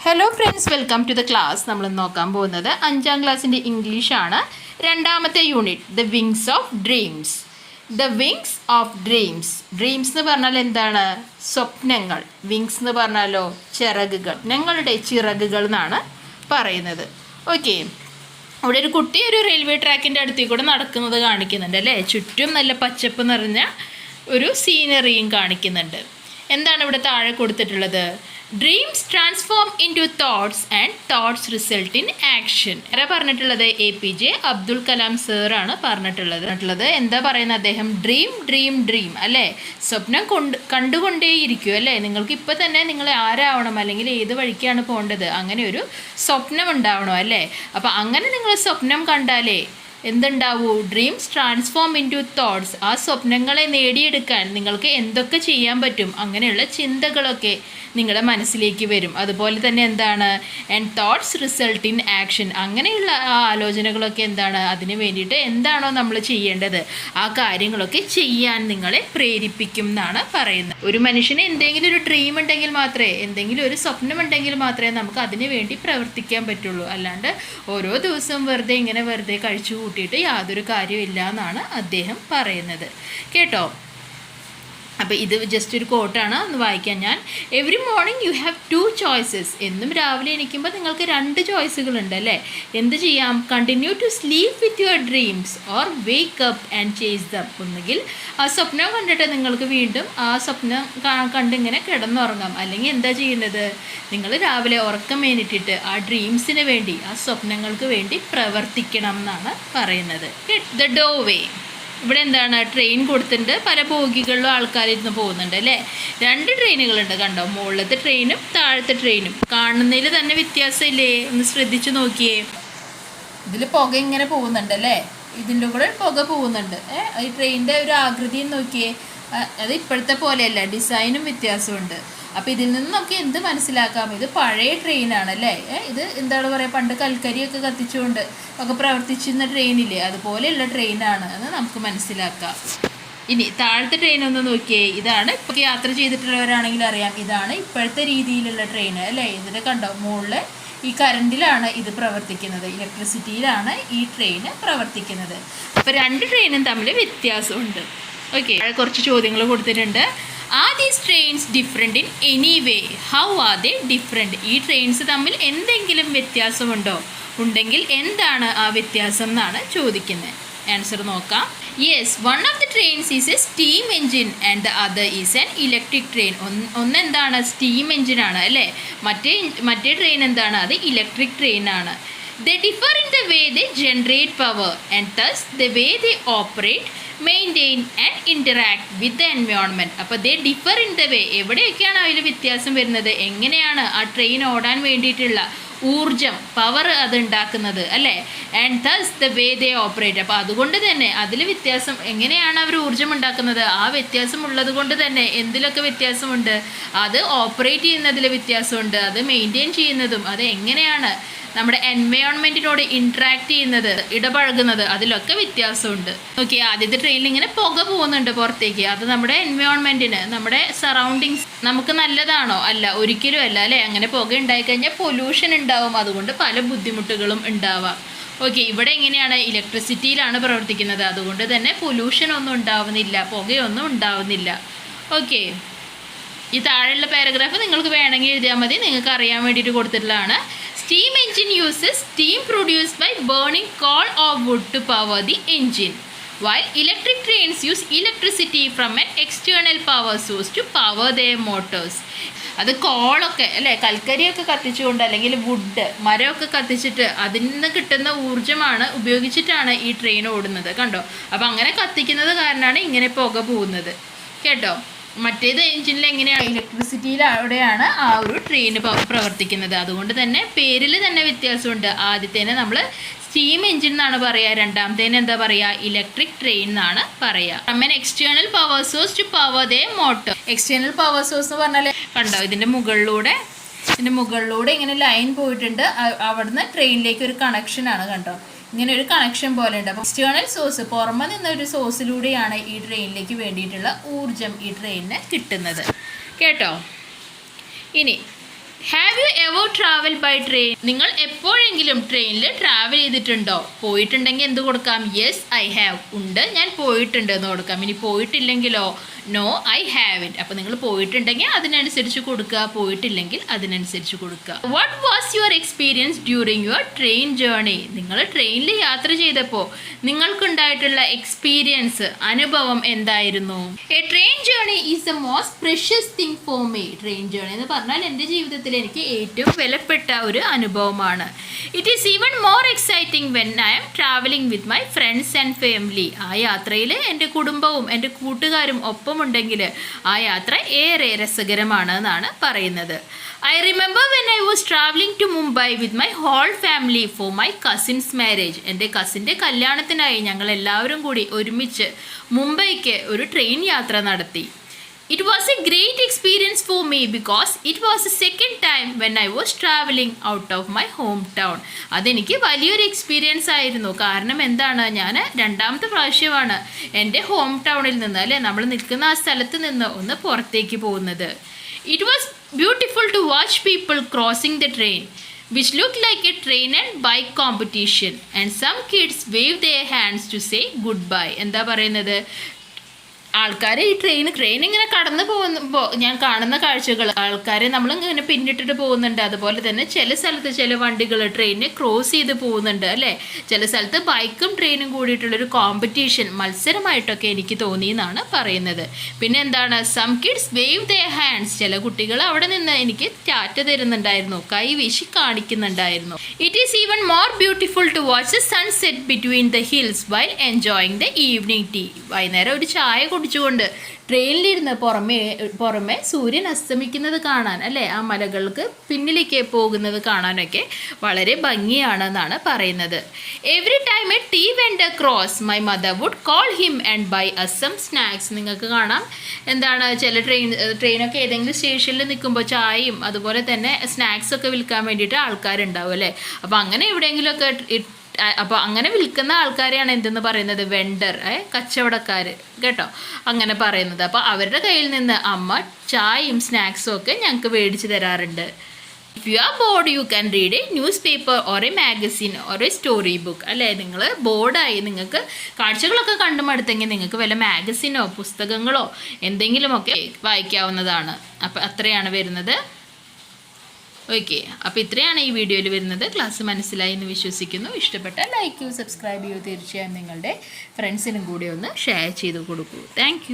Hello friends, welcome to the class. നമ്മൾ നോക്കാൻ പോകുന്നത് 5ാം ക്ലാസ്സിൻ്റെ ഇംഗ്ലീഷാണ്. രണ്ടാമത്തെ unit the wings of dreams. The wings of dreams. Dreams എന്ന് പറഞ്ഞാൽ എന്താണ്? സ്വപ്നങ്ങൾ. വിങ്സ് എന്ന് പറഞ്ഞാലോ ചിറകുകൾ, ഞങ്ങളുടെ ചിറകുകൾ എന്നാണ് പറയുന്നത്. ഓക്കെ, അവിടെ ഒരു കുട്ടി ഒരു റെയിൽവേ ട്രാക്കിൻ്റെ അടുത്തേക്ക് കൂടെ നടക്കുന്നത് കാണിക്കുന്നുണ്ട് അല്ലേ. ചുറ്റും നല്ല പച്ചപ്പ് നിറഞ്ഞ ഒരു സീനറിയും കാണിക്കുന്നുണ്ട്. എന്താണ് ഇവിടെ താഴെ കൊടുത്തിട്ടുള്ളത്? Dreams transform into thoughts and thoughts result in action. ആരാ പറഞ്ഞിട്ടുള്ളത്? APJ അബ്ദുൽ കലാം സാറാണ് പറഞ്ഞിട്ടുള്ളത്. എന്താ പറയുന്നത് അദ്ദേഹം? ഡ്രീം ഡ്രീം ഡ്രീം അല്ലേ, സ്വപ്നം കണ്ടുകൊണ്ടേയിരിക്കും അല്ലേ. നിങ്ങൾക്ക് ഇപ്പം തന്നെ നിങ്ങൾ ആരാവണം അല്ലെങ്കിൽ ഏത് വഴിക്കാണ് പോകേണ്ടത്, അങ്ങനെ ഒരു സ്വപ്നം ഉണ്ടാവണം അല്ലേ. അപ്പം അങ്ങനെ നിങ്ങൾ സ്വപ്നം കണ്ടാലേ എന്തുണ്ടാവൂ? Dreams transform into thoughts. ആ സ്വപ്നങ്ങളെ നേടിയെടുക്കാൻ നിങ്ങൾക്ക് എന്തൊക്കെ ചെയ്യാൻ പറ്റും, അങ്ങനെയുള്ള ചിന്തകളൊക്കെ നിങ്ങളുടെ മനസ്സിലേക്ക് വരും. അതുപോലെ തന്നെ എന്താണ്? And thoughts result in action. അങ്ങനെയുള്ള ആ ആലോചനകളൊക്കെ എന്താണ്? അതിന് വേണ്ടിയിട്ട് എന്താണോ നമ്മൾ ചെയ്യേണ്ടത് ആ കാര്യങ്ങളൊക്കെ ചെയ്യാൻ നിങ്ങളെ പ്രേരിപ്പിക്കും എന്നാണ് പറയുന്നത്. ഒരു മനുഷ്യന് എന്തെങ്കിലും ഒരു ഡ്രീം ഉണ്ടെങ്കിൽ മാത്രമേ, എന്തെങ്കിലും ഒരു സ്വപ്നം ഉണ്ടെങ്കിൽ മാത്രമേ നമുക്ക് അതിന് വേണ്ടി പ്രവർത്തിക്കാൻ പറ്റുള്ളൂ. അല്ലാണ്ട് ഓരോ ദിവസവും വെറുതെ കഴിച്ചു കൂട്ടിയിട്ട് യാതൊരു കാര്യമില്ല എന്നാണ് അദ്ദേഹം പറയുന്നത്. കേട്ടോ? അപ്പോൾ ഇത് ജസ്റ്റ് ഒരു കോട്ടാണ്, ഒന്ന് വായിക്കാൻ ഞാൻ. Every morning you have 2 choices. എന്നും രാവിലെ എണീക്കുമ്പോൾ നിങ്ങൾക്ക് 2 ചോയ്സുകളുണ്ട് അല്ലേ. എന്ത് ചെയ്യാം? Continue to sleep with your dreams or wake up and chase them. ഒന്നുകിൽ ആ സ്വപ്നം കണ്ടിട്ട് നിങ്ങൾക്ക് വീണ്ടും ആ സ്വപ്നം കണ്ടിങ്ങനെ കിടന്നുറങ്ങാം. അല്ലെങ്കിൽ എന്താ ചെയ്യേണ്ടത്? നിങ്ങൾ രാവിലെ ഉറക്കം വേണ്ടിയിട്ട് ആ ഡ്രീംസിന് വേണ്ടി, ആ സ്വപ്നങ്ങൾക്ക് വേണ്ടി പ്രവർത്തിക്കണം എന്നാണ് പറയുന്നത്. ദ ഡോവേ. ഇവിടെ എന്താണ്? ട്രെയിൻ കൊടുത്തിട്ടുണ്ട്, പല ബോഗികളിലും ആൾക്കാരിരുന്ന് പോകുന്നുണ്ട് അല്ലേ. 2 ട്രെയിനുകളുണ്ട് കണ്ടോ, മുകളിലത്തെ ട്രെയിനും താഴത്തെ ട്രെയിനും. കാണുന്നതിൽ തന്നെ വ്യത്യാസമില്ലേ? ഒന്ന് ശ്രദ്ധിച്ചു നോക്കിയേ. ഇതിൽ പുക ഇങ്ങനെ പോകുന്നുണ്ട് അല്ലേ, ഇതിൻ്റെ കൂടെ പുക പോകുന്നുണ്ട്. ഈ ട്രെയിനിൻ്റെ ഒരു ആകൃതിയും നോക്കിയേ, അത് ഇപ്പോഴത്തെ പോലെയല്ല, ഡിസൈനും വ്യത്യാസമുണ്ട്. അപ്പോൾ ഇതിൽ നിന്ന് നമുക്ക് എന്ത് മനസ്സിലാക്കാം? ഇത് പഴയ ട്രെയിനാണ് അല്ലേ. ഇത് എന്താണ് പറയുക, പണ്ട് കൽക്കരിയൊക്കെ കത്തിച്ചുകൊണ്ട് ഒക്കെ പ്രവർത്തിച്ചിരുന്ന ട്രെയിനില്ലേ, അതുപോലെയുള്ള ട്രെയിനാണ് എന്ന് നമുക്ക് മനസ്സിലാക്കാം. ഇനി താഴത്തെ ട്രെയിൻ ഒന്ന് നോക്കിയേ. ഇതാണ് ഇപ്പോൾ യാത്ര ചെയ്തിട്ടുള്ളവരാണെങ്കിൽ അറിയാം, ഇതാണ് ഇപ്പോഴത്തെ രീതിയിലുള്ള ട്രെയിൻ അല്ലേ. ഇതിൻ്റെ കണ്ടോ, മുകളിൽ ഈ കറണ്ടിലാണ് ഇത് പ്രവർത്തിക്കുന്നത്, ഇലക്ട്രിസിറ്റിയിലാണ് ഈ ട്രെയിൻ പ്രവർത്തിക്കുന്നത്. അപ്പോൾ 2 ട്രെയിനും തമ്മിൽ വ്യത്യാസമുണ്ട്. ഓക്കെ, കുറച്ച് ചോദ്യങ്ങൾ കൊടുത്തിട്ടുണ്ട്. Are these trains different in any way? How are they different? ഈ ട്രെയിൻസ് തമ്മിൽ എന്തെങ്കിലും വ്യത്യാസമുണ്ടോ? ഉണ്ടെങ്കിൽ എന്താണ് ആ വ്യത്യാസം എന്നാണ് ചോദിക്കുന്നത്. ആൻസർ നോക്കാം. Yes, one of the trains is a steam engine and the other is an electric train. ഒന്നെന്താണ്? സ്റ്റീം എൻജിനാണ് അല്ലേ. മറ്റേ ട്രെയിൻ എന്താണ്? അത് ഇലക്ട്രിക് ട്രെയിനാണ്. They differ in the way they generate power and thus the way they operate, maintain and interact with the environment. അപ്പോൾ they differ in the way. എവിടെയൊക്കെയാണ് അതിൽ വ്യത്യാസം വരുന്നത്? എങ്ങനെയാണ് ആ ട്രെയിൻ ഓടാൻ വേണ്ടിയിട്ടുള്ള ഊർജം, പവർ അത് ഉണ്ടാക്കുന്നത് അല്ലേ. And thus the way they operate. അപ്പോൾ അതുകൊണ്ട് തന്നെ അതിൽ വ്യത്യാസം, എങ്ങനെയാണ് അവർ ഊർജം ഉണ്ടാക്കുന്നത്, ആ വ്യത്യാസം ഉള്ളത് കൊണ്ട് തന്നെ എന്തിലൊക്കെ വ്യത്യാസമുണ്ട്? അത് ഓപ്പറേറ്റ് ചെയ്യുന്നതിൽ വ്യത്യാസമുണ്ട്, അത് മെയിൻറ്റെയിൻ ചെയ്യുന്നതും, അത് എങ്ങനെയാണ് നമ്മുടെ എൻവയോൺമെൻറ്റിനോട് ഇൻട്രാക്ട് ചെയ്യുന്നത്, ഇടപഴകുന്നത്, അതിലൊക്കെ വ്യത്യാസമുണ്ട്. ഓക്കെ, ആദ്യത്തെ ട്രെയിനിൽ ഇങ്ങനെ പുക പോകുന്നുണ്ട് പുറത്തേക്ക്. അത് നമ്മുടെ എൻവയോൺമെൻറ്റിന്, നമ്മുടെ സറൗണ്ടിങ്സ് നമുക്ക് നല്ലതാണോ? അല്ല, ഒരിക്കലും അല്ല അല്ലേ. അങ്ങനെ പുക ഉണ്ടായിക്കഴിഞ്ഞാൽ പൊല്യൂഷൻ ഉണ്ടാവും, അതുകൊണ്ട് പല ബുദ്ധിമുട്ടുകളും ഉണ്ടാവാം. ഓക്കെ, ഇവിടെ എങ്ങനെയാണ്? ഇലക്ട്രിസിറ്റിയിലാണ് പ്രവർത്തിക്കുന്നത്, അതുകൊണ്ട് തന്നെ പൊല്യൂഷൻ ഒന്നും ഉണ്ടാവുന്നില്ല, പുകയൊന്നും ഉണ്ടാവുന്നില്ല. ഓക്കെ, ഈ താഴെയുള്ള പാരഗ്രാഫ് നിങ്ങൾക്ക് വേണമെങ്കിൽ എഴുതിയാൽ മതി, നിങ്ങൾക്ക് അറിയാൻ വേണ്ടിയിട്ട് കൊടുത്തിട്ടുള്ളതാണ്. Steam engine uses steam produced by burning coal or wood to power the engine, while electric trains use electricity from an external power source to power their motors. അത് കോളൊക്കെ അല്ലേ, കൽക്കരിയൊക്കെ കത്തിച്ചുകൊണ്ട് അല്ലെങ്കിൽ വുഡ്, മരമൊക്കെ കത്തിച്ചിട്ട് അതിൽ നിന്ന് കിട്ടുന്ന ഊർജ്ജമാണ് ഉപയോഗിച്ചിട്ടാണ് ഈ ട്രെയിൻ ഓടുന്നത്. കണ്ടോ? അപ്പോൾ അങ്ങനെ കത്തിക്കുന്നത് കാരണമാണ് ഇങ്ങനെ പുക പോകുന്നത്. കേട്ടോ? മറ്റേത് എൻജിനിൽ എങ്ങനെയാണ്? ഇലക്ട്രിസിറ്റിയിലൂടെയാണ് ആ ഒരു ട്രെയിൻ പ്രവർത്തിക്കുന്നത്. അതുകൊണ്ട് തന്നെ പേരിൽ തന്നെ വ്യത്യാസമുണ്ട്. ആദ്യത്തേനെ നമ്മൾ സ്റ്റീം എൻജിൻ എന്നാണ് പറയുക, രണ്ടാമത്തേന് എന്താ പറയുക? ഇലക്ട്രിക് ട്രെയിൻ എന്നാണ് പറയുക. From an external power source to power the motor. External power source എന്ന് പറഞ്ഞാൽ കണ്ടോ, ഇതിൻ്റെ മുകളിലൂടെ ഇങ്ങനെ ലൈൻ പോയിട്ടുണ്ട്, അവിടുന്ന് ട്രെയിനിലേക്ക് ഒരു കണക്ഷനാണ്. കണ്ടോ, ഇങ്ങനെ ഒരു കണക്ഷൻ പോലെ ഉണ്ട്. അപ്പോൾ എക്സ്റ്റേണൽ സോഴ്സ്, പുറമെ നിന്നൊരു സോഴ്സിലൂടെയാണ് ഈ ട്രെയിനിലേക്ക് വേണ്ടിയിട്ടുള്ള ഊർജം ഈ ട്രെയിനിന് കിട്ടുന്നത്. കേട്ടോ? ഇനി have you ever travel by train? നിങ്ങൾ എപ്പോഴെങ്കിലും ട്രെയിനിൽ ട്രാവൽ ചെയ്തിട്ടുണ്ടോ? പോയിട്ടുണ്ടെങ്കിൽ എന്ത് കൊടുക്കാം? Yes I have. ഉണ്ട്, ഞാൻ പോയിട്ടുണ്ട് എന്ന് കൊടുക്കാം. ഇനി പോയിട്ടില്ലെങ്കിലോ? No I have it. അപ്പോൾ നിങ്ങൾ പോയിട്ടുണ്ടെങ്കിൽ അതിനനുസരിച്ച് കൊടുക്കുക, പോയിട്ടില്ലെങ്കിൽ അതിനനുസരിച്ച് കൊടുക്കുക. What was your experience during your train journey? നിങ്ങൾ ട്രെയിനിൽ യാത്ര ചെയ്തപ്പോൾ നിങ്ങൾക്കുണ്ടായിട്ടുള്ള എക്സ്പീരിയൻസ്, അനുഭവം എന്തായിരുന്നു? A train journey is the most precious thing for me. Train journey എന്ന് പറഞ്ഞാൽ എൻ്റെ ജീവിതത്തിൽ എനിക്ക് ഏറ്റവും വിലപ്പെട്ട ഒരു അനുഭവമാണ്. It is even more exciting when I M travelling with my friends and family. ആ യാത്രയിൽ എൻ്റെ കുടുംബവും എൻ്റെ കൂട്ടുകാരും ഒപ്പമുണ്ടെങ്കിൽ ആ യാത്ര ഏറെ രസകരമാണ് എന്നാണ് പറയുന്നത്. I remember when I was travelling to Mumbai with my whole family for my cousin's marriage. എൻ്റെ കസിൻ്റെ കല്യാണത്തിനായി ഞങ്ങൾ എല്ലാവരും കൂടി ഒരുമിച്ച് മുംബൈക്ക് ഒരു ട്രെയിൻ യാത്ര നടത്തി. It was a great experience for me because it was the second time when I was traveling out of my hometown. അതെനിക്ക് വലിയൊരു എക്സ്പീരിയൻസ് ആയിരുന്നു. കാരണം എന്താണ്, ഞാൻ രണ്ടാമത്തെ പ്രാവശ്യമാണ് എൻ്റെ ഹോം ടൗണിൽ നിന്ന്, അല്ലേ, നമ്മൾ നിൽക്കുന്ന ആ സ്ഥലത്ത് നിന്ന് ഒന്ന് പുറത്തേക്ക് പോകുന്നത്. It was beautiful to watch people crossing the train, which looked like a train and bike competition, and some kids waved their hands to say goodbye. എന്താ പറയുന്നത്? ആൾക്കാർ ഈ ട്രെയിൻ ഇങ്ങനെ കടന്നു പോകുമ്പോൾ ഞാൻ കാണുന്ന കാഴ്ചകൾ, ആൾക്കാരെ നമ്മൾ ഇങ്ങനെ പിന്നിട്ടിട്ട് പോകുന്നുണ്ട്. അതുപോലെ തന്നെ ചില സ്ഥലത്ത് ചില വണ്ടികൾ ട്രെയിനിനെ ക്രോസ് ചെയ്ത് പോകുന്നുണ്ട്, അല്ലേ. ചില സ്ഥലത്ത് ബൈക്കും ട്രെയിനും കൂടിയിട്ടുള്ളൊരു കോമ്പറ്റീഷൻ, മത്സരമായിട്ടൊക്കെ എനിക്ക് തോന്നി എന്നാണ് പറയുന്നത്. പിന്നെ എന്താണ്, some kids wave their hands. ചില കുട്ടികൾ അവിടെ നിന്ന് എനിക്ക് ടാറ്റ തരുന്നുണ്ടായിരുന്നു, കൈ വീശി കാണിക്കുന്നുണ്ടായിരുന്നു. It is even more beautiful to watch the sunset between the hills while enjoying the evening tea. വൈകുന്നേരം ഒരു ചായ കുടിച്ചുകൊണ്ട് ട്രെയിനിലിരുന്ന് പുറമെ സൂര്യൻ അസ്തമിക്കുന്നത് കാണാൻ, അല്ലേ, ആ മലകൾക്ക് പിന്നിലേക്ക് പോകുന്നത് കാണാനൊക്കെ വളരെ ഭംഗിയാണെന്നാണ് പറയുന്നത്. Every time a tea vendor cross my mother would call him and buy us some snacks. നിങ്ങൾക്ക് കാണാം, എന്താണ്, ചില ട്രെയിനൊക്കെ ഏതെങ്കിലും സ്റ്റേഷനിൽ നിൽക്കുമ്പോൾ ചായയും അതുപോലെ തന്നെ സ്നാക്സൊക്കെ വിൽക്കാൻ വേണ്ടിയിട്ട് ആൾക്കാരുണ്ടാവും, അല്ലേ. അപ്പോൾ അങ്ങനെ എവിടെയെങ്കിലുമൊക്കെ അപ്പോൾ അങ്ങനെ വിൽക്കുന്ന ആൾക്കാരെയാണ് എന്തെന്ന് പറയുന്നത്? വെണ്ടർ, കച്ചവടക്കാർ, കേട്ടോ, അങ്ങനെ പറയുന്നത്. അപ്പോൾ അവരുടെ കയ്യിൽ നിന്ന് അമ്മ ചായയും സ്നാക്സും ഒക്കെ ഞങ്ങൾക്ക് മേടിച്ച് തരാറുണ്ട്. If you are bored you can read A news paper or A magazine or A story book. അല്ലേ, നിങ്ങൾ ബോർഡായി, നിങ്ങൾക്ക് കാഴ്ചകളൊക്കെ കണ്ടു മടുത്തെങ്കിൽ നിങ്ങൾക്ക് വല്ല മാഗസിനോ പുസ്തകങ്ങളോ എന്തെങ്കിലുമൊക്കെ വായിക്കാവുന്നതാണ്. അപ്പോൾ അത്രയാണ് വരുന്നത്. ഓക്കെ, അപ്പോൾ ഇത്രയാണ് ഈ വീഡിയോയിൽ വരുന്നത്. ക്ലാസ് മനസ്സിലായി എന്ന് വിശ്വസിക്കുന്നു. ഇഷ്ടപ്പെട്ടാൽ ലൈക്ക് ചെയ്യൂ, സബ്സ്ക്രൈബ് ചെയ്യൂ. തീർച്ചയായും നിങ്ങളുടെ ഫ്രണ്ട്സിനും കൂടി ഒന്ന് ഷെയർ ചെയ്ത് കൊടുക്കൂ. താങ്ക്